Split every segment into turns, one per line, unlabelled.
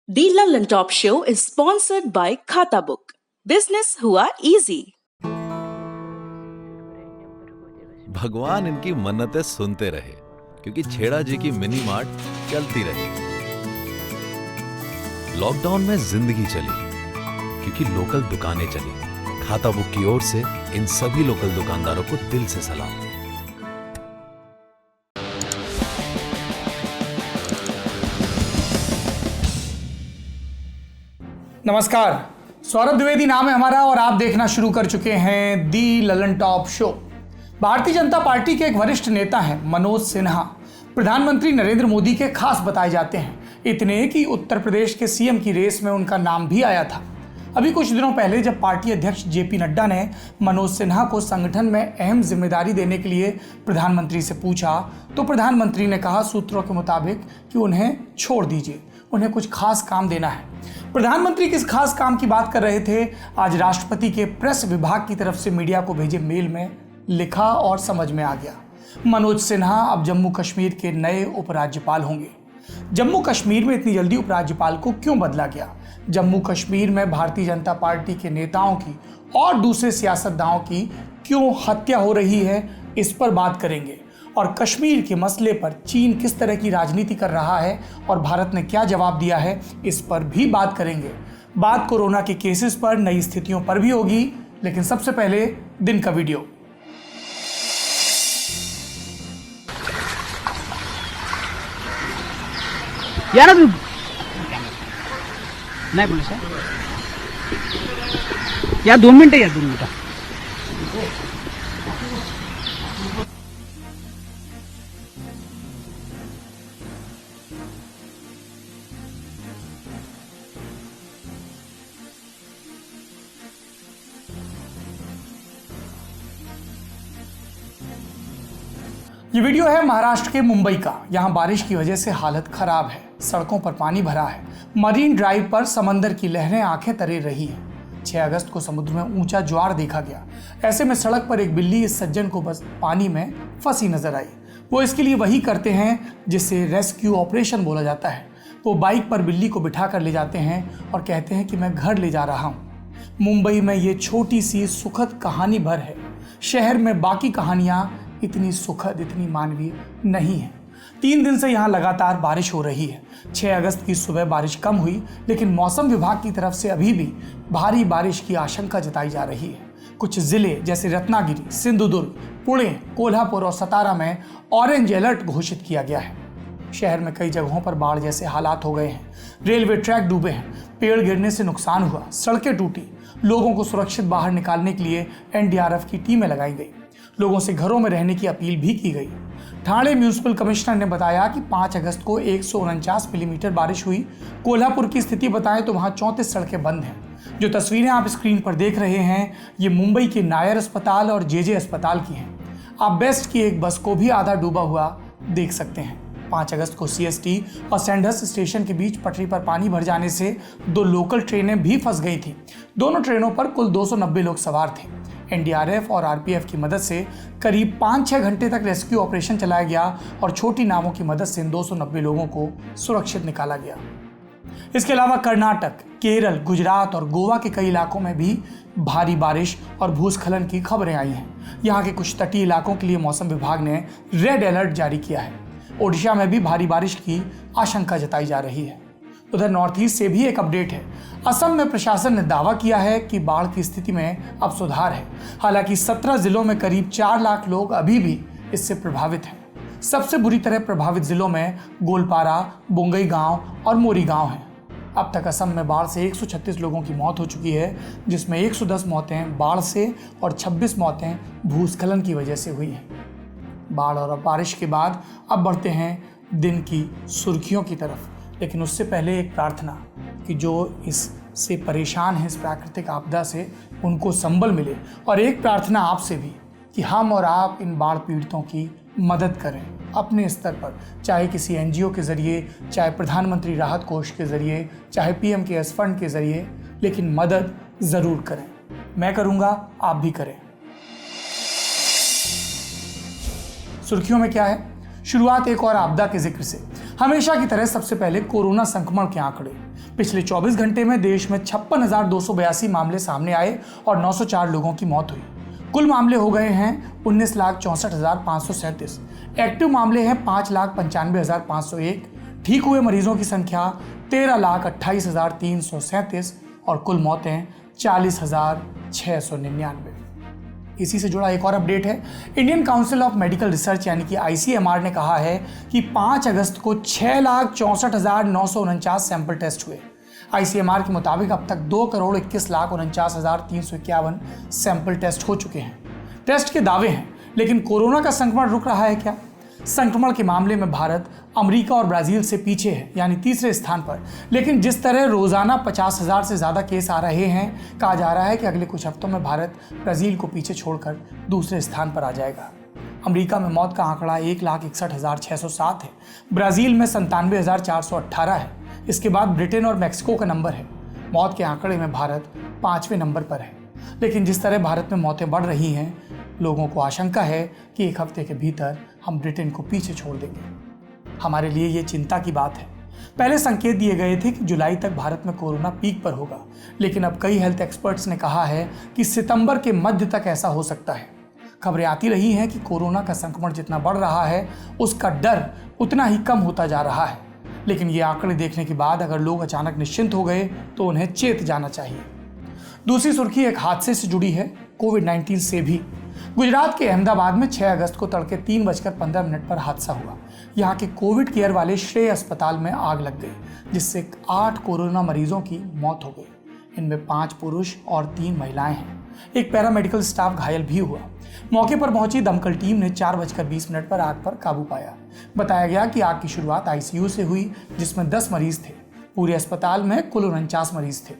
The London Top Show is sponsored by Khata Book. Business हुआ easy.
भगवान इनकी मन्नतें सुनते रहे क्योंकि छेड़ा जी की मिनी मार्ट चलती रही। लॉकडाउन में जिंदगी चली क्योंकि लोकल दुकानें चली। खाता बुक की ओर से इन सभी लोकल दुकानदारों को दिल से सलाम।
नमस्कार, सौरभ द्विवेदी नाम है हमारा और आप देखना शुरू कर चुके हैं दी Lalan top show. Bharatiya Janata party के एक वरिष्ठ नेता हैं मनोज सिन्हा, प्रधानमंत्री नरेंद्र मोदी के खास बताए जाते हैं, इतने कि उत्तर प्रदेश के सीएम की रेस में उनका नाम भी आया था। अभी कुछ दिनों पहले जब पार्टी अध्यक्ष जेपी नड्डा ने मनोज सिन्हा को संगठन में अहम जिम्मेदारी देने के लिए प्रधानमंत्री से पूछा तो प्रधानमंत्री ने कहा सूत्रों के मुताबिक कि उन्हें छोड़ दीजिए, उन्हें कुछ खास काम देना है। प्रधानमंत्री किस खास काम की बात कर रहे थे, आज राष्ट्रपति के प्रेस विभाग की तरफ से मीडिया को भेजे मेल में लिखा और समझ में आ गया। मनोज सिन्हा अब जम्मू कश्मीर के नए उपराज्यपाल होंगे। जम्मू कश्मीर में इतनी जल्दी उपराज्यपाल को क्यों बदला गया? जम्मू कश्मीर में भारतीय जनता पार्टी के नेताओं की और दूसरे सियासतदानों की क्यों हत्या हो रही है, इस पर बात करेंगे। और कश्मीर के मसले पर चीन किस तरह की राजनीति कर रहा है और भारत ने क्या जवाब दिया है, इस पर भी बात करेंगे। बात कोरोना के केसेस पर, नई स्थितियों पर भी होगी, लेकिन सबसे पहले दिन का वीडियो।
यार नहीं बोले सर यार 2 मिनट है यार 2 मिनट।
ये वीडियो है महाराष्ट्र के मुंबई का। यहाँ बारिश की वजह से हालत खराब है, सड़कों पर पानी भरा है। मरीन ड्राइव पर समंदर की लहरें आंखें तरे रही हैं। 6 अगस्त को समुद्र में ऊंचा ज्वार देखा गया। ऐसे में सड़क पर एक बिल्ली इस सज्जन को बस पानी में फंसी नजर आई। वो इसके लिए वही करते हैं जिसे रेस्क्यू ऑपरेशन बोला जाता है। वो बाइक पर बिल्ली को बिठा कर ले जाते हैं और कहते हैं कि मैं घर ले जा रहा हूँ। मुंबई में ये छोटी सी सुखद कहानी भर है। शहर में बाकी कहानियाँ इतनी सुखद, इतनी मानवीय नहीं है। 3 दिन से यहाँ लगातार बारिश हो रही है। 6 अगस्त की सुबह बारिश कम हुई, लेकिन मौसम विभाग की तरफ से अभी भी भारी बारिश की आशंका जताई जा रही है। कुछ जिले जैसे रत्नागिरी, सिंधुदुर्ग, पुणे, कोल्हापुर और सतारा में ऑरेंज अलर्ट घोषित किया गया है। शहर में कई जगहों पर बाढ़ जैसे हालात हो गए हैं। रेलवे ट्रैक डूबे हैं, पेड़ गिरने से नुकसान हुआ, सड़कें टूटी। लोगों को सुरक्षित बाहर निकालने के लिए एनडीआरएफ की टीमें लगाई गई। लोगों से घरों में रहने की अपील भी की गई। ठाणे म्यूनिसिपल कमिश्नर ने बताया कि 5 अगस्त को 149 मिलीमीटर बारिश हुई। कोल्हापुर की स्थिति बताएं तो वहां 34 सड़कें बंद हैं। जो तस्वीरें आप स्क्रीन पर देख रहे हैं, ये मुंबई के नायर अस्पताल और जेजे अस्पताल की हैं। आप बेस्ट की एक बस को भी आधा डूबा हुआ देख सकते हैं। 5 अगस्त को सीएसटी और सैंडहर्स्ट स्टेशन के बीच पटरी पर पानी भर जाने से 2 लोकल ट्रेनें भी फंस गई थी। दोनों ट्रेनों पर कुल 290 लोग सवार थे। एनडीआरएफ और आरपीएफ की मदद से करीब 5-6 घंटे तक रेस्क्यू ऑपरेशन चलाया गया और छोटी नावों की मदद से इन 290 लोगों को सुरक्षित निकाला गया। इसके अलावा कर्नाटक, केरल, गुजरात और गोवा के कई इलाकों में भी भारी बारिश और भूस्खलन की खबरें आई हैं। यहाँ के कुछ तटीय इलाकों के लिए मौसम विभाग ने रेड अलर्ट जारी किया है। ओडिशा में भी भारी बारिश की आशंका जताई जा रही है। उधर नॉर्थ ईस्ट से भी एक अपडेट है। असम में प्रशासन ने दावा किया है कि बाढ़ की स्थिति में अब सुधार है। हालांकि 17 जिलों में करीब 4 लाख लोग अभी भी इससे प्रभावित हैं। सबसे बुरी तरह प्रभावित जिलों में गोलपारा, बोंगईगांव और मोरीगांव हैं। अब तक असम में बाढ़ से 136 लोगों की मौत हो चुकी है, जिसमें 110 मौतें बाढ़ से और 26 मौतें भूस्खलन की वजह से हुई हैं। बाढ़ और बारिश के बाद अब बढ़ते हैं दिन की सुर्खियों की तरफ, लेकिन उससे पहले एक प्रार्थना कि जो इससे परेशान हैं, इस प्राकृतिक आपदा से, उनको संबल मिले। और एक प्रार्थना आपसे भी कि हम और आप इन बाढ़ पीड़ितों की मदद करें अपने स्तर पर, चाहे किसी एनजीओ के ज़रिए, चाहे प्रधानमंत्री राहत कोष के ज़रिए, चाहे पीएम केयर्स फंड के ज़रिए, लेकिन मदद ज़रूर करें। मैं करूँगा, आप भी करें। सुर्खियों में क्या है? शुरुआत एक और आपदा के जिक्र से। हमेशा की तरह सबसे पहले कोरोना संक्रमण के आंकड़े। पिछले 24 घंटे में देश में 56,282 मामले सामने आए और 904 लोगों की मौत हुई। कुल मामले हो गए हैं 19,64,537। एक्टिव मामले हैं 5,95,501। ठीक हुए मरीजों की संख्या 13,28,337 और कुल मौतें 40,699। इसी से जुड़ा एक और अपडेट है। Indian council of medical research यानी कि ICMR ने कहा है कि 5 अगस्त को 6,64,949 सैंपल टेस्ट हुए। ICMR के मुताबिक अब तक 2,21,49,351 सैंपल टेस्ट हो चुके हैं। टेस्ट के दावे हैं, लेकिन कोरोना का संक्रमण रुक रहा है क्या? संक्रमण के मामले में भारत अमेरिका और ब्राजील से पीछे है, यानी तीसरे स्थान पर। लेकिन जिस तरह रोजाना 50,000 से ज्यादा केस आ रहे हैं, कहा जा रहा है कि अगले कुछ हफ्तों में भारत ब्राजील को पीछे छोड़कर दूसरे स्थान पर आ जाएगा। अमेरिका में मौत का आंकड़ा 1,61,607 है, ब्राजील में 97,418 है। इसके बाद ब्रिटेन और मैक्सिको का नंबर है। मौत के आंकड़े में भारत 5वें नंबर पर है। लेकिन जिस तरह भारत में मौतें बढ़ रही हैं, लोगों को आशंका है कि एक हफ्ते के भीतर हम ब्रिटेन को पीछे छोड़ देंगे। हमारे लिए ये चिंता की बात है। पहले संकेत दिए गए थे कि जुलाई तक भारत में कोरोना पीक पर होगा, लेकिन अब कई हेल्थ एक्सपर्ट्स ने कहा है कि सितंबर के मध्य तक ऐसा हो सकता है। खबरें आती रही हैं कि कोरोना का संक्रमण जितना बढ़ रहा है, उसका डर उतना ही कम होता जा रहा है। लेकिन ये आंकड़े देखने के बाद अगर लोग अचानक निश्चिंत हो गए तो उन्हें चेत जाना चाहिए। दूसरी सुर्खी एक हादसे से जुड़ी है, कोविड-19 से भी। गुजरात के अहमदाबाद में 6 अगस्त को तड़के 3:15 पर हादसा हुआ। यहाँ के कोविड केयर वाले श्रेय अस्पताल में आग लग गई, जिससे 8 कोरोना मरीजों की मौत हो गई। इनमें 5 पुरुष और 3 महिलाएं हैं। एक पैरामेडिकल स्टाफ घायल भी हुआ। मौके पर पहुंची दमकल टीम ने 4:20 पर आग पर काबू पाया। बताया गया कि आग की शुरुआत ICU से हुई, जिसमें 10 मरीज थे। पूरे अस्पताल में कुल 49 मरीज थे।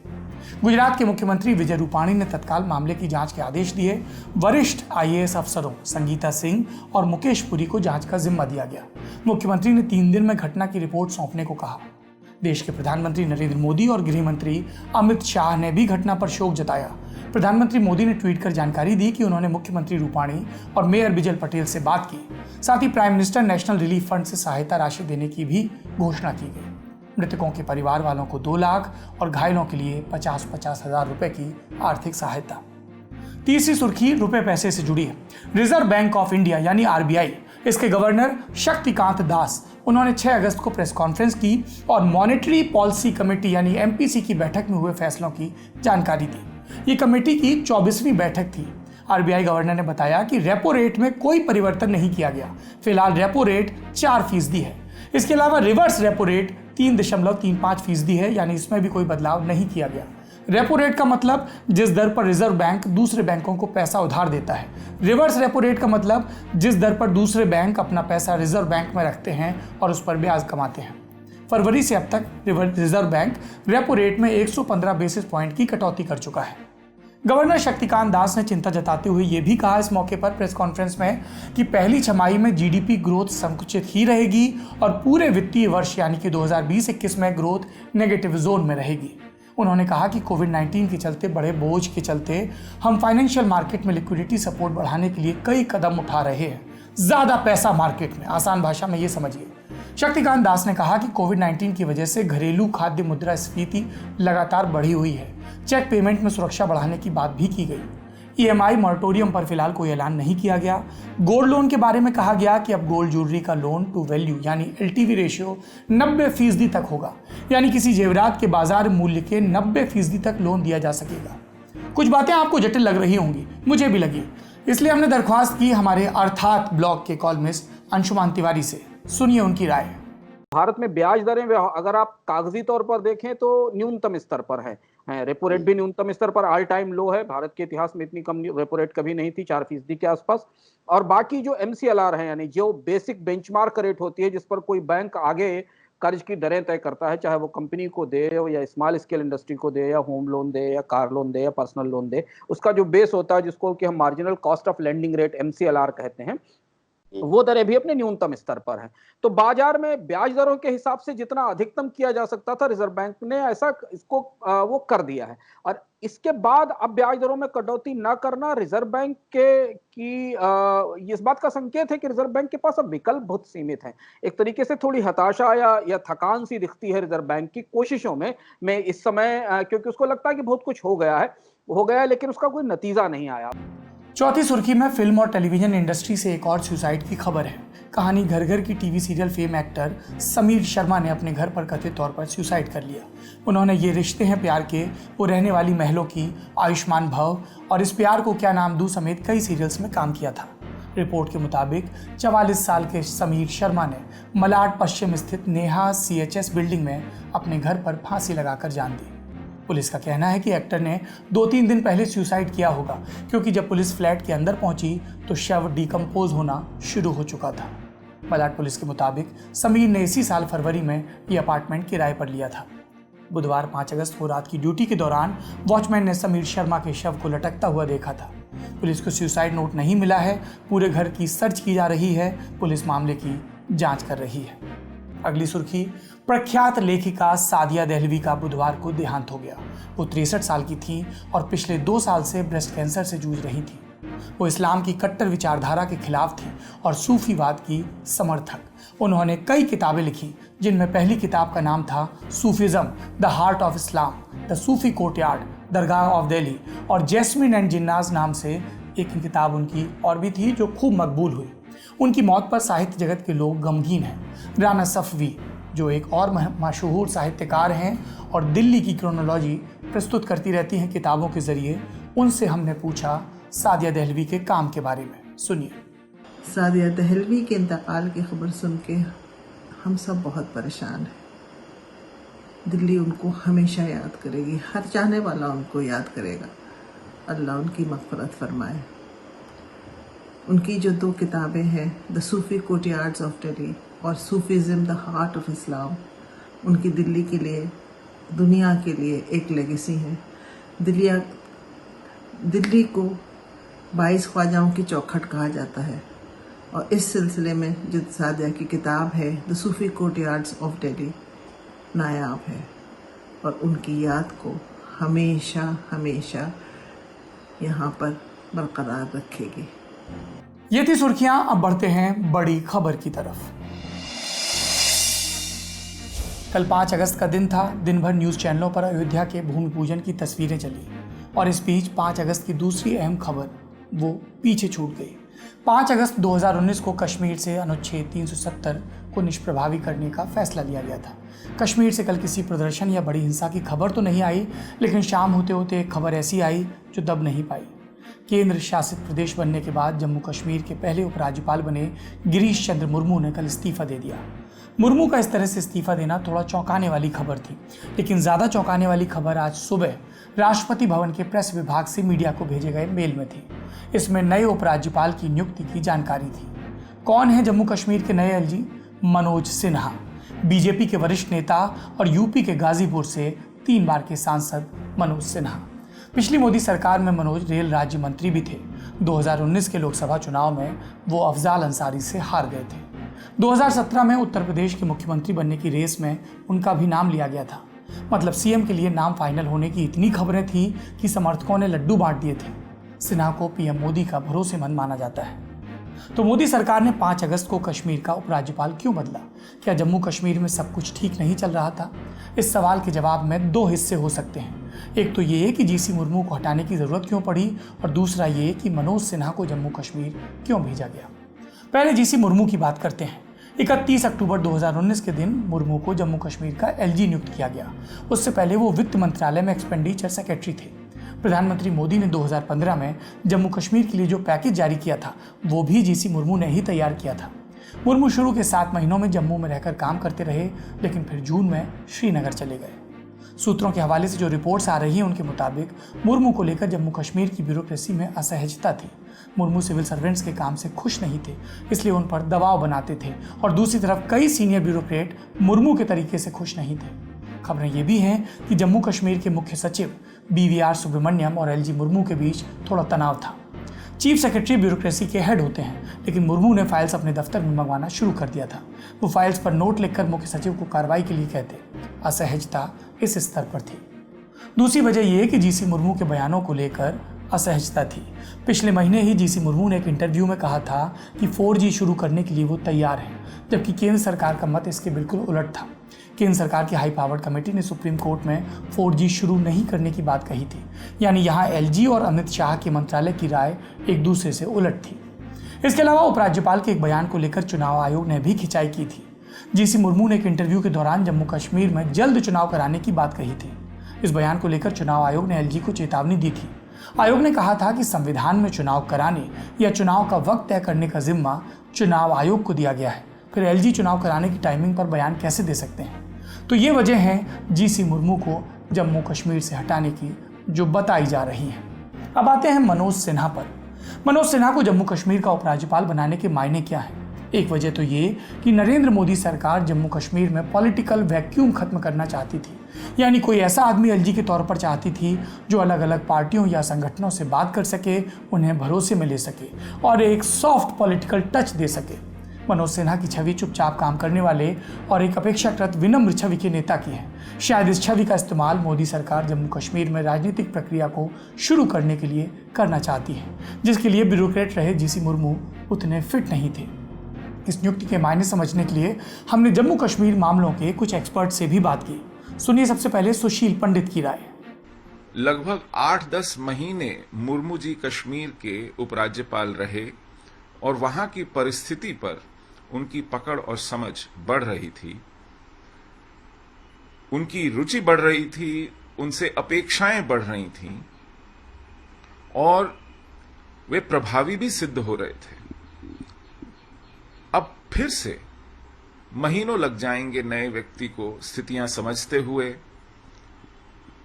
गुजरात के मुख्यमंत्री विजय रूपाणी ने तत्काल मामले की जांच के आदेश दिए। वरिष्ठ IAS अफसरों संगीता सिंह और मुकेश पुरी को जांच का जिम्मा दिया गया। मुख्यमंत्री ने 3 दिन में घटना की रिपोर्ट सौंपने को कहा। देश के प्रधानमंत्री नरेंद्र मोदी और गृह मंत्री अमित शाह ने भी घटना पर शोक जताया। प्रधानमंत्री मोदी ने ट्वीट कर जानकारी दी कि उन्होंने मुख्यमंत्री रूपाणी और मेयर बिजल पटेल से बात की। साथ ही prime minister national relief fund से सहायता राशि देने की भी घोषणा की गई। मृतकों के परिवार वालों को 2 लाख और घायलों के लिए 50-50 हजार रुपए की आर्थिक सहायता। तीसरी सुर्खी रुपए पैसे से जुड़ी है। रिजर्व बैंक ऑफ इंडिया यानी RBI, इसके गवर्नर शक्तिकांत दास, उन्होंने 6 अगस्त को प्रेस कॉन्फ्रेंस की और मॉनेटरी पॉलिसी कमेटी यानी MPC की बैठक में हुए फैसलों की जानकारी दी। ये कमेटी की 24वीं बैठक थी। RBI गवर्नर ने बताया कि रेपो रेट में कोई परिवर्तन नहीं किया गया। फिलहाल रेपो रेट 4% है। इसके अलावा रिवर्स रेपो रेट 3.35% है, यानी इसमें भी कोई बदलाव नहीं किया गया। रेपो रेट का मतलब जिस दर पर रिजर्व बैंक दूसरे बैंकों को पैसा उधार देता है। रिवर्स रेपो रेट का मतलब जिस दर पर दूसरे बैंक अपना पैसा रिजर्व बैंक में रखते हैं और उस पर ब्याज कमाते हैं। फरवरी से अब तक रिजर्व बैंक रेपो रेट में 115 बेसिस पॉइंट की कटौती कर चुका है। गवर्नर शक्तिकांत दास ने चिंता जताते हुए यह भी कहा इस मौके पर प्रेस कॉन्फ्रेंस में कि पहली छमाही में GDP ग्रोथ संकुचित ही रहेगी और पूरे वित्तीय वर्ष यानी कि 2020-21 में ग्रोथ नेगेटिव जोन में रहेगी। उन्होंने कहा कि कोविड-19 के चलते बड़े बोझ के चलते हम फाइनेंशियल मार्केट में लिक्विडिटी सपोर्ट बढ़ाने के लिए कई कदम उठा रहे हैं। ज्यादा पैसा मार्केट में, आसान भाषा में ये समझिए। शक्तिकांत दास ने कहा कि कोविड-19 की वजह से घरेलू खाद्य मुद्रास्फीति लगातार बढ़ी हुई है। चेक पेमेंट में सुरक्षा बढ़ाने की बात भी की गई। EMI मॉरेटोरियम पर फिलहाल कोई ऐलान नहीं किया गया। गोल्ड लोन के बारे में कहा गया कि अब गोल्ड ज्वेलरी का लोन टू वैल्यू यानी LTV रेशियो 90% तक होगा, यानी किसी जेवरात के बाजार मूल्य के 90% तक लोन दिया जा सकेगा। कुछ बातें आपको जटिल लग रही होंगी, मुझे भी लगी, इसलिए हमने दरख्वास्त की हमारे अर्थात ब्लॉग के कॉलमिस्ट अंशुमान तिवारी से। सुनिए उनकी राय।
भारत में ब्याज दरें अगर आप कागजी तौर पर देखें तो न्यूनतम स्तर पर है। रेपो रेट भी न्यूनतम स्तर पर ऑल टाइम लो है। भारत के इतिहास में इतनी कम रेपो रेट कभी नहीं थी, 4% के आसपास। और बाकी जो MCLR है यानी जो बेसिक बेंचमार्क रेट होती है जिस पर कोई बैंक आगे कर्ज की दरें तय करता है, चाहे वो कंपनी को दे या स्मॉल स्केल इंडस्ट्री को दे या होम लोन दे या कार लोन दे या पर्सनल लोन दे, उसका जो बेस होता है जिसको कि हम marginal cost of lending rate MCLR कहते हैं, वो दरें भी अपने न्यूनतम स्तर पर हैं। तो बाजार में ब्याज दरों के हिसाब से जितना अधिकतम किया जा सकता था, रिजर्व बैंक ने ऐसा इसको वो कर दिया है। और इसके बाद अब ब्याज दरों में कटौती न करना रिजर्व बैंक की इस बात का संकेत है कि रिजर्व बैंक के पास अब विकल्प बहुत सीमित हैं। एक तरीके से थोड़ी हताशा या थकान सी दिखती है रिजर्व बैंक की कोशिशों में इस समय, क्योंकि उसको लगता है कि बहुत कुछ हो गया है लेकिन उसका कोई नतीजा नहीं आया।
चौथी सुर्खी में फिल्म और टेलीविजन इंडस्ट्री से एक और सुसाइड की खबर है। कहानी घर घर की TV serial fame actor Sameer Sharma ने अपने घर पर कथित तौर पर सुसाइड कर लिया। उन्होंने ये रिश्ते हैं प्यार के, वो रहने वाली महलों की, आयुष्मान भव और इस प्यार को क्या नाम दूं समेत कई सीरियल्स में काम किया था। रिपोर्ट के मुताबिक 44 साल के समीर शर्मा ने मलाड पश्चिम स्थित नेहा CHS बिल्डिंग में अपने घर पर फांसी लगाकर जान दी। पुलिस का कहना है कि एक्टर ने 2-3 दिन पहले सुसाइड किया होगा, क्योंकि जब पुलिस फ्लैट के अंदर पहुंची तो शव डिकम्पोज होना शुरू हो चुका था। मलाड पुलिस के मुताबिक समीर ने इसी साल फरवरी में ये अपार्टमेंट किराए पर लिया था। बुधवार 5 अगस्त को रात की ड्यूटी के दौरान वॉचमैन ने समीर शर्मा के शव को लटकता हुआ देखा था। पुलिस को सुसाइड नोट नहीं मिला है। पूरे घर की सर्च की जा रही है। पुलिस मामले की जांच कर रही है। अगली सुर्खी, प्रख्यात लेखिका सादिया दहलवी का बुधवार को देहांत हो गया। वो 63 साल की थी और पिछले 2 साल से ब्रेस्ट कैंसर से जूझ रही थी। वो इस्लाम की कट्टर विचारधारा के खिलाफ थी और सूफीवाद की समर्थक। उन्होंने कई किताबें लिखी, जिनमें पहली किताब का नाम था Sufism, the heart of Islam, the Sufi courtyard, Dargah of Delhi और जैस्मिन एंड जिन्नाज नाम से एक किताब उनकी और भी थी जो खूब मकबूल हुई। उनकी मौत पर साहित्य जगत के लोग गमगीन हैं। राना सफवी, जो एक और मशहूर साहित्यकार हैं और दिल्ली की क्रोनोलॉजी प्रस्तुत करती रहती हैं किताबों के जरिए, उनसे हमने पूछा सादिया दहलवी के काम के बारे में। सुनिए।
सादिया दहलवी के इंतकाल की खबर सुन के हम सब बहुत परेशान हैं। दिल्ली उनको हमेशा याद करेगी, हर चाहने वाला उनको याद करेगा। अल्लाह उनकी मग़फ़िरत फरमाए। उनकी जो 2 किताबें हैं, the Sufi courtyards of Delhi और Sufism, the heart of Islam, उनकी दिल्ली के लिए, दुनिया के लिए एक लेगेसी है। दिल्ली को 22 ख्वाजाओं की चौखट कहा जाता है और इस सिलसिले में जो सादिया की किताब है, the Sufi courtyards of Delhi, नायाब है और उनकी याद को हमेशा हमेशा यहाँ पर बरकरार रखेगी।
ये थी सुर्खियां। अब बढ़ते हैं बड़ी खबर की तरफ। कल 5 अगस्त का दिन था। दिन भर न्यूज़ चैनलों पर अयोध्या के भूमि पूजन की तस्वीरें चली और इस बीच 5 अगस्त की दूसरी अहम खबर वो पीछे छूट गई। 5 अगस्त 2019 को कश्मीर से अनुच्छेद 370 को निष्प्रभावी करने का फैसला लिया गया था। कश्मीर से कल किसी प्रदर्शन या बड़ी हिंसा की खबर तो नहीं आई, लेकिन शाम होते होते एक खबर ऐसी आई जो दब नहीं पाई। केंद्र शासित प्रदेश बनने के बाद जम्मू कश्मीर के पहले उपराज्यपाल बने गिरीश चंद्र मुर्मू ने कल इस्तीफा दे दिया। मुर्मू का इस तरह से इस्तीफा देना थोड़ा चौंकाने वाली खबर थी, लेकिन ज़्यादा चौंकाने वाली खबर आज सुबह राष्ट्रपति भवन के प्रेस विभाग से मीडिया को भेजे गए मेल में थी। इसमें नए उपराज्यपाल की नियुक्ति की जानकारी थी। कौन है जम्मू कश्मीर के नए एलजी? मनोज सिन्हा, बीजेपी के वरिष्ठ नेता और यूपी के गाजीपुर से 3 बार के सांसद मनोज सिन्हा। पिछली मोदी सरकार में मनोज रेल राज्य मंत्री भी थे। 2019 के लोकसभा चुनाव में वो अफजाल अंसारी से हार गए थे। 2017 में उत्तर प्रदेश के मुख्यमंत्री बनने की रेस में उनका भी नाम लिया गया था। मतलब सीएम के लिए नाम फाइनल होने की इतनी खबरें थी कि समर्थकों ने लड्डू बांट दिए थे। सिन्हा को पीएम मोदी का भरोसेमंद माना जाता है। तो मोदी सरकार ने 5 अगस्त को कश्मीर का उपराज्यपाल क्यों बदला? क्या जम्मू कश्मीर में सब कुछ ठीक नहीं चल रहा था? इस सवाल के जवाब में 2 हिस्से हो सकते हैं। एक तो ये कि जीसी मुर्मू को हटाने की जरूरत क्यों पड़ी, और दूसरा ये कि मनोज सिन्हा को जम्मू कश्मीर क्यों भेजा गया। पहले जीसी मुर्मू की बात करते हैं। 31 अक्टूबर 2019 के दिन मुर्मू को जम्मू कश्मीर का एलजी नियुक्त किया गया। उससे पहले वो वित्त मंत्रालय में एक्सपेंडिचर सेक्रेटरी थे। प्रधानमंत्री मोदी ने 2015 में जम्मू कश्मीर के लिए जो पैकेज जारी किया था वो भी जीसी मुर्मू ने ही तैयार किया था। मुर्मू शुरू के 7 महीनों में जम्मू में रहकर काम करते रहे, लेकिन फिर जून में श्रीनगर चले गए। सूत्रों के हवाले से जो रिपोर्ट्स आ रही हैं उनके मुताबिक मुर्मू को लेकर जम्मू कश्मीर की ब्यूरोक्रेसी में असहजता थी। मुर्मू सिविल सर्वेंट्स के काम से खुश नहीं थे, इसलिए उन पर दबाव बनाते थे, और दूसरी तरफ कई सीनियर ब्यूरोक्रेट मुर्मू के तरीके से खुश नहीं थे। खबरें ये भी हैं कि जम्मू कश्मीर के मुख्य सचिव BVR सुब्रमण्यम और LG मुर्मू के बीच थोड़ा तनाव था। चीफ सेक्रेटरी ब्यूरोक्रेसी के हेड होते हैं, लेकिन मुर्मू ने फाइल्स अपने दफ्तर में मंगवाना शुरू कर दिया था। वो फाइल्स पर नोट लिखकर मुख्य सचिव को कार्रवाई के लिए कहते। असहजता इस स्तर पर थी। दूसरी वजह यह कि जीसी मुर्मू के बयानों को लेकर असहजता थी। पिछले महीने ही जीसी मुर्मू ने एक इंटरव्यू में कहा था कि 4G शुरू करने के लिए वो तैयार है, जबकि केंद्र सरकार का मत इसके बिल्कुल उलट था। केंद्र सरकार की हाई पावर्ड कमेटी ने सुप्रीम कोर्ट में 4G शुरू नहीं करने की बात कही थी। यानी यहाँ LG और अमित शाह के मंत्रालय की राय एक दूसरे से उलट थी। इसके अलावा उपराज्यपाल के एक बयान को लेकर चुनाव आयोग ने भी खिंचाई की थी। जीसी मुर्मू ने एक इंटरव्यू के दौरान जम्मू कश्मीर में जल्द चुनाव कराने की बात कही थी। इस बयान को लेकर चुनाव आयोग ने LG को चेतावनी दी थी। आयोग ने कहा था कि संविधान में चुनाव कराने या चुनाव का वक्त तय करने का जिम्मा चुनाव आयोग को दिया गया है। फिर LG चुनाव कराने की टाइमिंग पर बयान कैसे दे सकते हैं? तो ये वजह है जीसी मुर्मू को जम्मू कश्मीर से हटाने की जो बताई जा रही है। अब आते हैं मनोज सिन्हा पर। मनोज सिन्हा को जम्मू कश्मीर का उपराज्यपाल बनाने के मायने क्या हैं? एक वजह तो ये कि नरेंद्र मोदी सरकार जम्मू कश्मीर में पॉलिटिकल वैक्यूम खत्म करना चाहती थी। यानी कोई ऐसा आदमी LG के तौर पर चाहती थी जो अलग अलग पार्टियों या संगठनों से बात कर सके, उन्हें भरोसे में ले सके और एक सॉफ्ट पॉलिटिकल टच दे सके। मनोज सिन्हा की छवि चुपचाप काम करने वाले और एक अपेक्षाकृत विनम्र छवि के नेता की है। शायद इस छवि का इस्तेमाल मोदी सरकार जम्मू कश्मीर में राजनीतिक प्रक्रिया को शुरू करने के लिए करना चाहती है, जिसके लिए ब्यूरोक्रेट रहे जीसी मुर्मू उतने फिट नहीं थे। इस नियुक्ति के मायने समझने के लिए हमने जम्मू कश्मीर मामलों के कुछ एक्सपर्ट से भी बात की। सुनिए सबसे पहले सुशील पंडित की राय।
लगभग 8-10 महीने मुर्मू जी कश्मीर के उपराज्यपाल रहे और वहां की परिस्थिति पर उनकी पकड़ और समझ बढ़ रही थी, उनकी रुचि बढ़ रही थी, उनसे अपेक्षाएं बढ़ रही थीं और वे प्रभावी भी सिद्ध हो रहे थे। अब फिर से महीनों लग जाएंगे नए व्यक्ति को स्थितियां समझते हुए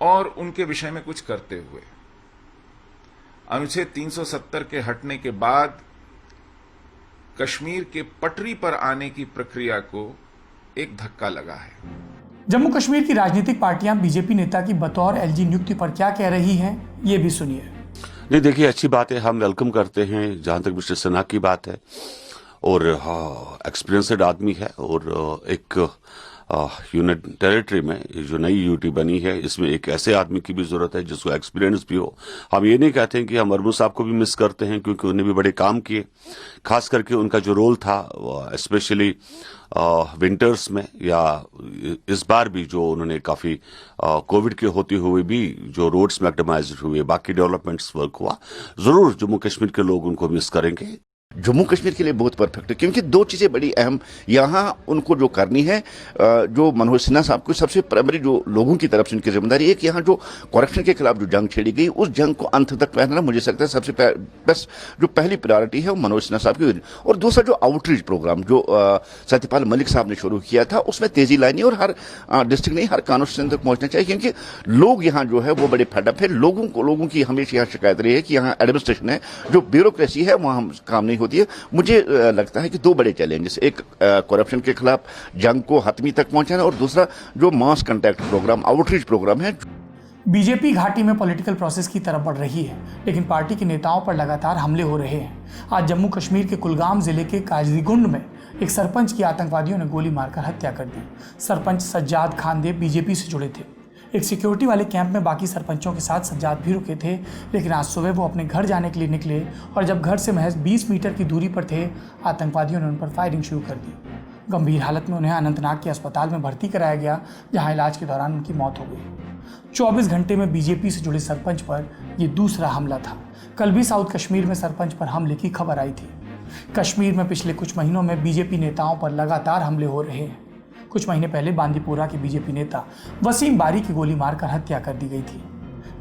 और उनके विषय में कुछ करते हुए। अनुच्छेद 370 के हटने के बाद कश्मीर के पटरी पर आने की प्रक्रिया को एक धक्का लगा है।
जम्मू कश्मीर की राजनीतिक पार्टियां बीजेपी नेता की बतौर LG नियुक्ति पर क्या कह रही हैं, ये भी सुनिए।
नहीं, देखिए अच्छी बात है, हम वेलकम करते हैं जहां तक मिस्टर सिन्हा की बात है और एक्सपीरियंसड आदमी है और एक यूनियन टेरिटरी में जो नई यूटी बनी है इसमें एक ऐसे आदमी की भी जरूरत है जिसको एक्सपीरियंस भी हो। हम ये नहीं कहते हैं कि हम मुर्मू साहब को भी मिस करते हैं क्योंकि उन्हें भी बड़े काम किए, खास करके उनका जो रोल था स्पेशली विंटर्स में या इस बार भी जो उन्होंने काफी कोविड के होते हुए भी जो रोड्स में ऑप्टिमाइज हुए, बाकी डेवलपमेंट्स वर्क हुआ, जरूर जम्मू कश्मीर के लोग उनको मिस करेंगे।
जम्मू कश्मीर के लिए बहुत परफेक्ट है क्योंकि दो चीज़ें बड़ी अहम यहाँ उनको जो करनी है, जो मनोज सिन्हा साहब को सबसे प्राइमरी जो लोगों की तरफ से उनकी जिम्मेदारी है कि यहाँ जो करप्शन के खिलाफ जो जंग छेड़ी गई उस जंग को अंत तक पहनना मुझे लगता है सबसे बेस्ट जो पहली प्रायोरिटी है वो मनोज सिन्हा साहब की। और दूसरा जो आउटरीच प्रोग्राम जो सत्यपाल मलिक साहब ने शुरू किया था उसमें तेजी लानी और हर डिस्ट्रिक्ट नहीं हर कॉन्स्टिट्यूशन तक पहुंचना चाहिए क्योंकि लोग यहाँ जो है वो बड़े फेडअप है। लोगों की हमेशा यहाँ शिकायत रही है कि यहाँ एडमिनिस्ट्रेशन है, जो ब्यूरोक्रेसी है वहाँ काम नहीं होती है। मुझे लगता है कि दो बड़े चैलेंजेस, एक करप्शन के खिलाफ जंग को हतमी तक पहुंचाना और दूसरा जो मास कांटेक्ट प्रोग्राम आउटरीच प्रोग्राम है।
बीजेपी घाटी में पॉलिटिकल प्रोसेस की तरफ बढ़ रही है, लेकिन पार्टी के नेताओं पर लगातार हमले हो रहे हैं। आज जम्मू कश्मीर के कुलगाम जिले के काजीगुंड में एक सरपंच की आतंकवादियों ने गोली मारकर हत्या कर दी। सरपंच सज्जाद खानदेव बीजेपी से जुड़े थे। एक सिक्योरिटी वाले कैंप में बाकी सरपंचों के साथ सज्जाद भी रुके थे, लेकिन आज सुबह वो अपने घर जाने के लिए निकले और जब घर से महज 20 मीटर की दूरी पर थे, आतंकवादियों ने उन पर फायरिंग शुरू कर दी। गंभीर हालत में उन्हें अनंतनाग के अस्पताल में भर्ती कराया गया, जहां इलाज के दौरान उनकी मौत हो गई। 24 घंटे में बीजेपी से जुड़े सरपंच पर यह दूसरा हमला था। कल भी साउथ कश्मीर में सरपंच पर हमले की खबर आई थी। कश्मीर में पिछले कुछ महीनों में बीजेपी नेताओं पर लगातार हमले हो रहे हैं। कुछ महीने पहले बांदीपोरा के बीजेपी नेता वसीम बारी की गोली मारकर हत्या कर दी गई थी।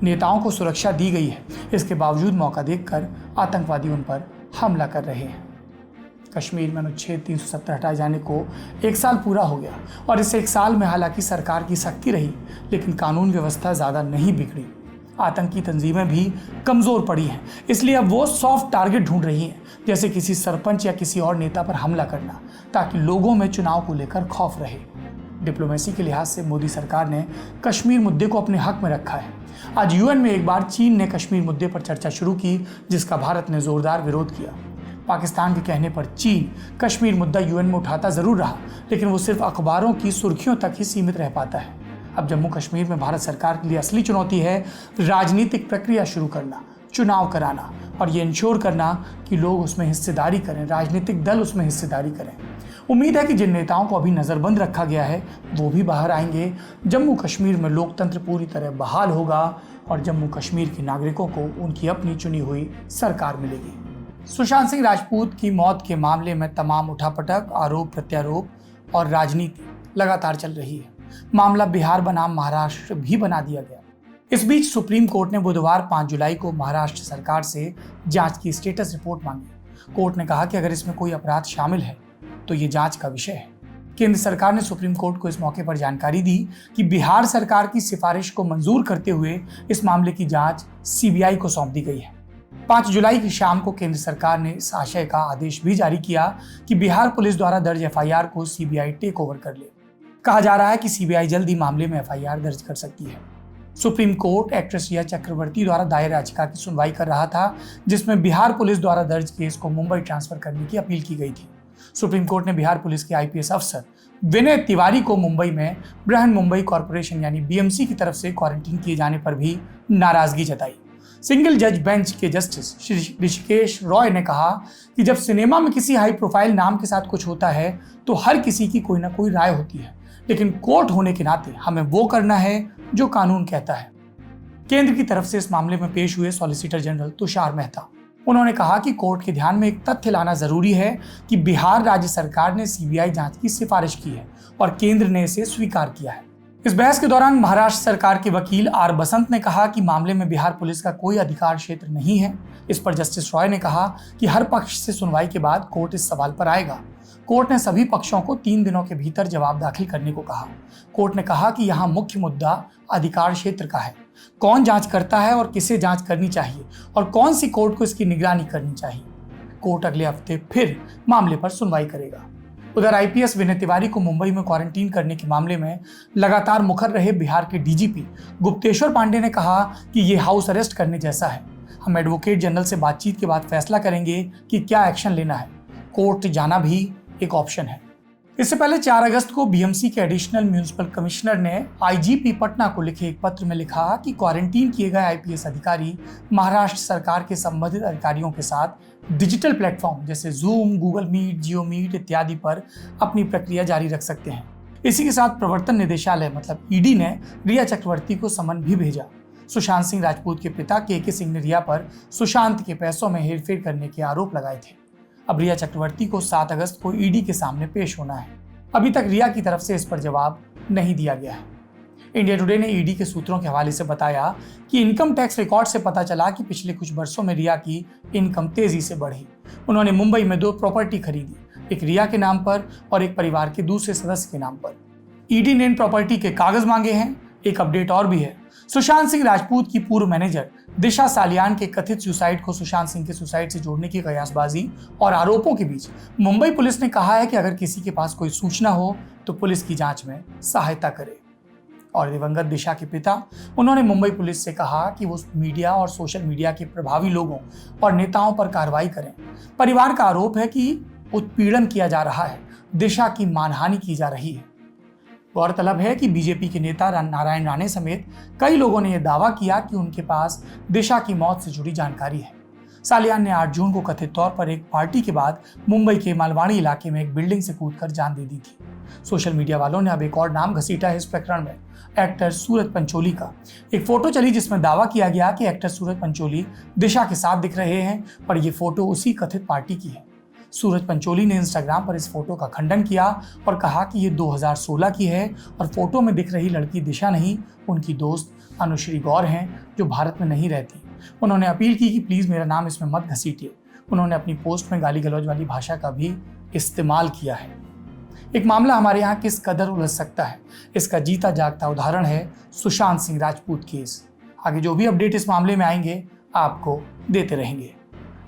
नेताओं को सुरक्षा दी गई है, इसके बावजूद मौका देखकर आतंकवादी उन पर हमला कर रहे हैं। कश्मीर में अनुच्छेद 370 हटाए जाने को 1 साल पूरा हो गया और इस 1 साल में हालांकि सरकार की सख्ती रही, लेकिन कानून व्यवस्था ज़्यादा नहीं बिगड़ी। आतंकी तंजीमें भी कमज़ोर पड़ी हैं, इसलिए अब वो सॉफ्ट टारगेट ढूंढ रही हैं, जैसे किसी सरपंच या किसी और नेता पर हमला करना, ताकि लोगों में चुनाव को लेकर खौफ रहे। डिप्लोमेसी के लिहाज से मोदी सरकार ने कश्मीर मुद्दे को अपने हक में रखा है। आज यूएन में एक बार चीन ने कश्मीर मुद्दे पर चर्चा शुरू की, जिसका भारत ने जोरदार विरोध किया। पाकिस्तान के कहने पर चीन कश्मीर मुद्दा यूएन में उठाता जरूर रहा, लेकिन वो सिर्फ अखबारों की सुर्खियों तक ही सीमित रह पाता है। अब जम्मू कश्मीर में भारत सरकार के लिए असली चुनौती है राजनीतिक प्रक्रिया शुरू करना, चुनाव कराना और ये इंश्योर करना कि लोग उसमें हिस्सेदारी करें, राजनीतिक दल उसमें हिस्सेदारी करें। उम्मीद है कि जिन नेताओं को अभी नज़रबंद रखा गया है वो भी बाहर आएंगे। जम्मू कश्मीर में लोकतंत्र पूरी तरह बहाल होगा और जम्मू कश्मीर के नागरिकों को उनकी अपनी चुनी हुई सरकार मिलेगी। सुशांत सिंह राजपूत की मौत के मामले में तमाम उठापटक, आरोप प्रत्यारोप और राजनीति लगातार चल रही है। मामला बिहार बनाम महाराष्ट्र भी बना दिया गया। इस बीच सुप्रीम कोर्ट ने बुधवार 5 जुलाई को महाराष्ट्र सरकार से जांच की स्टेटस रिपोर्ट मांगी। कोर्ट ने कहा कि अगर इसमें कोई अपराध शामिल है तो ये जांच का विषय है। केंद्र सरकार ने सुप्रीम कोर्ट को इस मौके पर जानकारी दी कि बिहार सरकार की सिफारिश को मंजूर करते हुए इस मामले की जांच सीबीआई को सौंप दी गई है। 5 जुलाई की शाम को केंद्र सरकार ने इस आशय का आदेश भी जारी किया कि बिहार पुलिस द्वारा दर्ज एफआईआर को सीबीआई टेक ओवर कर ले। कहा जा रहा है कि सीबीआई जल्द ही मामले में एफआईआर दर्ज कर सकती है। सुप्रीम कोर्ट एक्ट्रेस रिया चक्रवर्ती द्वारा दायर याचिका की सुनवाई कर रहा था, जिसमें बिहार पुलिस द्वारा दर्ज केस को मुंबई ट्रांसफर करने की अपील की गई थी। सुप्रीम कोर्ट ने बिहार पुलिस के आईपीएस अफसर विनय तिवारी को मुंबई में बृहन मुंबई कॉरपोरेशन यानी बीएमसी की तरफ से क्वारंटीन किए जाने पर भी नाराजगी जताई। सिंगल जज बेंच के जस्टिस श्री ऋषिकेश रॉय ने कहा कि जब सिनेमा में किसी हाई प्रोफाइल नाम के साथ कुछ होता है तो हर किसी की कोई ना कोई राय होती है, लेकिन कोर्ट होने के नाते हमें वो करना है जो कानून कहता है। केंद्र की तरफ से इस मामले में पेश हुए सॉलिसिटर जनरल तुषार मेहता, उन्होंने कहा कि कोर्ट के ध्यान में एक तथ्य लाना जरूरी है कि बिहार राज्य सरकार ने सीबीआई जांच की सिफारिश की है और केंद्र ने इसे स्वीकार किया है। इस बहस के दौरान महाराष्ट्र सरकार के वकील आर बसंत ने कहा कि मामले में बिहार पुलिस का कोई अधिकार क्षेत्र नहीं है। इस पर जस्टिस रॉय ने कहा कि हर पक्ष से सुनवाई के बाद कोर्ट इस सवाल पर आएगा। कोर्ट ने सभी पक्षों को 3 दिनों के भीतर जवाब दाखिल करने को कहा। कोर्ट ने कहा कि यहाँ मुख्य मुद्दा अधिकार क्षेत्र का है, कौन जांच करता है और किसे जांच करनी चाहिए और कौन सी कोर्ट को इसकी निगरानी करनी चाहिए। कोर्ट अगले हफ्ते फिर मामले पर सुनवाई करेगा। उधर आईपीएस विनय तिवारी को मुंबई में क्वारंटीन करने के मामले में लगातार मुखर रहे बिहार के डीजीपी गुप्तेश्वर पांडे ने कहा कि ये हाउस अरेस्ट करने जैसा है। हम एडवोकेट जनरल से बातचीत के बाद फैसला करेंगे कि क्या एक्शन लेना है। कोर्ट जाना भी एक ऑप्शन है। इससे पहले 4 अगस्त को बीएमसी के एडिशनल म्युनिसिपल कमिश्नर ने आईजीपी पटना को लिखे एक पत्र में लिखा कि क्वारंटीन किए गए आईपीएस अधिकारी महाराष्ट्र सरकार के संबंधित अधिकारियों के साथ डिजिटल प्लेटफॉर्म जैसे जूम, गूगल मीट, जियो मीट इत्यादि पर अपनी प्रक्रिया जारी रख सकते हैं। इसी के साथ प्रवर्तन निदेशालय मतलब ईडी ने रिया चक्रवर्ती को समन भी भेजा। सुशांत सिंह राजपूत के पिता के सिंह ने रिया पर सुशांत के पैसों में हेरफेर करने के आरोप लगाए थे। अब रिया चक्रवर्ती को 7 अगस्त को ईडी के सामने पेश होना है। अभी तक रिया की तरफ से इस पर जवाब नहीं दिया गया है। इंडिया टुडे ने ईडी के सूत्रों के हवाले से बताया कि इनकम टैक्स रिकॉर्ड से पता चला कि पिछले कुछ वर्षों में रिया की इनकम तेजी से बढ़ी। उन्होंने मुंबई में 2 प्रॉपर्टी खरीदी, एक रिया के नाम पर और एक परिवार के दूसरे सदस्य के नाम पर। ईडी ने इन प्रॉपर्टी के कागज मांगे हैं। एक अपडेट और भी है। सुशांत सिंह राजपूत की पूर्व मैनेजर दिशा सालियान के कथित सुसाइड को सुशांत सिंह के सुसाइड से जोड़ने की कयासबाजी और आरोपों के बीच मुंबई पुलिस ने कहा है कि अगर किसी के पास कोई सूचना हो तो पुलिस की जांच में सहायता करे। और दिवंगत दिशा के पिता, उन्होंने मुंबई पुलिस से कहा कि वो मीडिया और सोशल मीडिया के प्रभावी लोगों और नेताओं पर कार्रवाई करें। परिवार का आरोप है कि उत्पीड़न किया जा रहा है, दिशा की मानहानि की जा रही है। गौरतलब है कि बीजेपी के नेता नारायण राणे समेत कई लोगों ने यह दावा किया कि उनके पास दिशा की मौत से जुड़ी जानकारी है। सालियान ने 8 जून को कथित तौर पर एक पार्टी के बाद मुंबई के मालवाड़ी इलाके में एक बिल्डिंग से कूदकर जान दे दी थी। सोशल मीडिया वालों ने अब एक और नाम घसीटा है इस प्रकरण में, एक्टर सूरज पंचोली का। एक फोटो चली जिसमें दावा किया गया कि एक्टर सूरज पंचोली दिशा के साथ दिख रहे हैं, पर यह फोटो उसी कथित पार्टी की है। सूरज पंचोली ने इंस्टाग्राम पर इस फोटो का खंडन किया और कहा कि ये 2016 की है और फोटो में दिख रही लड़की दिशा नहीं, उनकी दोस्त अनुश्री गौर हैं जो भारत में नहीं रहती। उन्होंने अपील की कि प्लीज़ मेरा नाम इसमें मत घसीटिए। उन्होंने अपनी पोस्ट में गाली गलौज वाली भाषा का भी इस्तेमाल किया है। एक मामला हमारे यहाँ किस कदर उलझ सकता है, इसका जीता जागता उदाहरण है सुशांत सिंह राजपूत केस। आगे जो भी अपडेट इस मामले में आएंगे आपको देते रहेंगे।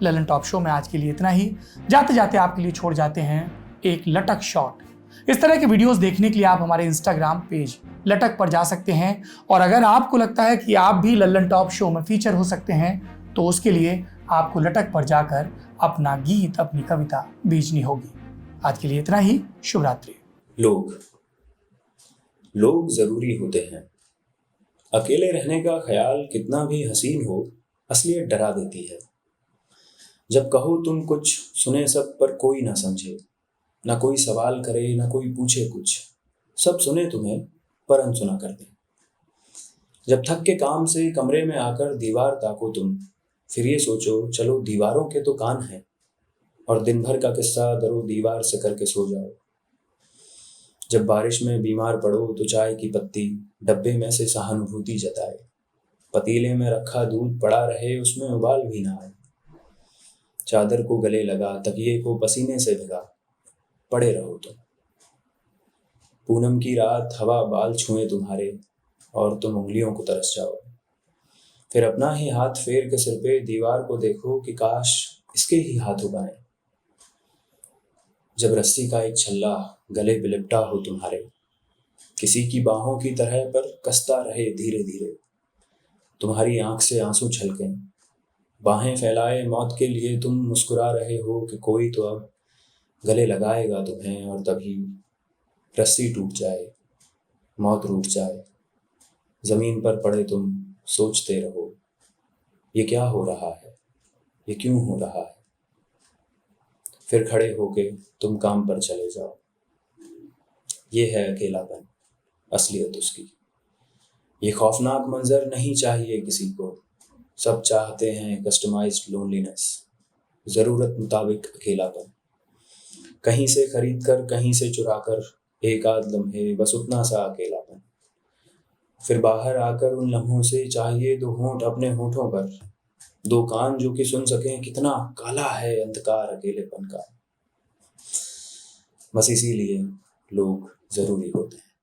ललन टॉप शो में आज के लिए इतना ही। जाते जाते आपके लिए छोड़ जाते हैं एक लटक शॉट। इस तरह के वीडियोस देखने के लिए आप हमारे इंस्टाग्राम पेज लटक पर जा सकते हैं, और अगर आपको लगता है कि आप भी लल्लन टॉप शो में फीचर हो सकते हैं तो उसके लिए आपको लटक पर जाकर अपना गीत, अपनी कविता भेजनी होगी। आज के लिए इतना ही। शुभ रात्रि।
लोग जरूरी होते हैं। अकेले रहने का ख्याल कितना भी हसीन हो, असलियत डरा देती है। जब कहो तुम कुछ, सुने सब पर कोई ना समझे, ना कोई सवाल करे ना कोई पूछे कुछ, सब सुने तुम्हें पर अनसुना कर दे। जब थक के काम से कमरे में आकर दीवार ताको तुम, फिर ये सोचो चलो दीवारों के तो कान हैं, और दिन भर का किस्सा दरो दीवार से करके सो जाओ। जब बारिश में बीमार पड़ो तो चाय की पत्ती डब्बे में से सहानुभूति जताए, पतीले में रखा दूध पड़ा रहे उसमें उबाल भी ना आए। चादर को गले लगा, तकिए को पसीने से भिगा, पड़े रहो तुम। पूनम की रात हवा बाल छुए तुम्हारे, और तुम उंगलियों को तरस जाओ। फिर अपना ही हाथ फेर के सिर पे दीवार को देखो कि काश इसके ही हाथ उगाए। जब रस्सी का एक छल्ला गले पे लिपटा हो तुम्हारे, किसी की बाहों की तरह पर कसता रहे धीरे धीरे, तुम्हारी आंख से आंसू छलके, बाहें फैलाए मौत के लिए तुम मुस्कुरा रहे हो कि कोई तो अब गले लगाएगा तुम्हें, और तभी रस्सी टूट जाए, मौत रूठ जाए। जमीन पर पड़े तुम सोचते रहो, ये क्या हो रहा है, ये क्यों हो रहा है। फिर खड़े होके तुम काम पर चले जाओ। ये है अकेलापन, असलियत उसकी। ये खौफनाक मंजर नहीं चाहिए किसी को, सब चाहते हैं कस्टमाइज्ड लोनलीनेस, जरूरत मुताबिक अकेलापन। कहीं से खरीद कर कहीं से चुरा कर, एक आध लम्हे बस उतना सा अकेलापन। फिर बाहर आकर उन लम्हों से चाहिए दो होंठ अपने होठों पर, दो कान जो कि सुन सकें कितना काला है अंधकार अकेलेपन का। बस इसीलिए लोग जरूरी होते हैं।